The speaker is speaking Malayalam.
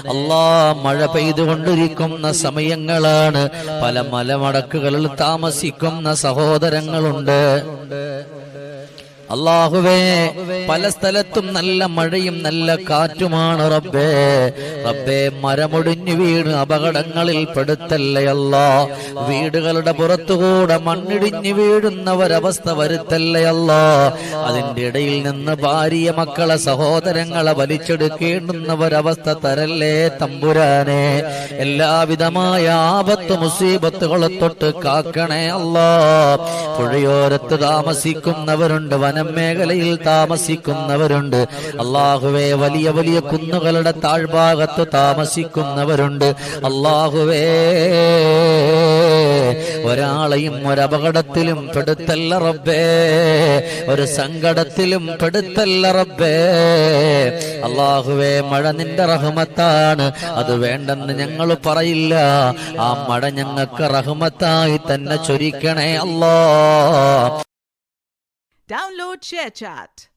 അല്ലാ, മഴ പെയ്തുകൊണ്ടിരിക്കുന്ന സമയങ്ങളാണ്. പല മലമടക്കുകളിൽ താമസിക്കുന്ന സഹോദരങ്ങളുണ്ട്. അല്ലാഹുവേ, പല സ്ഥലത്തും നല്ല മഴയും നല്ല കാറ്റുമാണ് റബ്ബേ. റബ്ബേ, മരമൊടിഞ്ഞു വീണ് അപകടങ്ങളിൽ പെടുത്തല്ലേ അല്ലാ. വീടുകളുടെ പുറത്തുകൂടെ മണ്ണിടിഞ്ഞു വീഴുന്ന ഒരവസ്ഥ വരുത്തല്ലേ അല്ലാ. അതിന്റെ ഇടയിൽ നിന്ന് ഭാര്യ മക്കളെ സഹോദരങ്ങളെ വലിച്ചെടുക്കേണ്ടുന്ന ഒരവസ്ഥ തരല്ലേ തമ്പുരാനെ. എല്ലാവിധമായ ആപത്ത് മുസീബത്തുകളെ തൊട്ട് കാക്കണേ അല്ലാ. പുഴയോരത്ത് താമസിക്കുന്നവരുണ്ട്, വനമേഖലയിൽ താമസിക്കുന്നവരുണ്ട്. അല്ലാഹുവേ, വലിയ വലിയ കുന്നുകളുടെ താഴ്ഭാഗത്ത് താമസിക്കുന്നവരുണ്ട്. അല്ലാഹുവേ, ഒരാളെയും ഒരപകടത്തിലും പെടുത്തല്ല റബ്ബേ, ഒരു സങ്കടത്തിലും പെടുത്തല്ല റബ്ബേ. അല്ലാഹുവേ, മഴ നിന്റെ റഹ്മത്താണ്, അത് വേണ്ടെന്ന് ഞങ്ങൾ പറയില്ല. ആ മഴ ഞങ്ങൾക്ക് റഹ്മത്തായി തന്നെ ചൊരിക്കണേ അല്ലാ. Download ShareChat.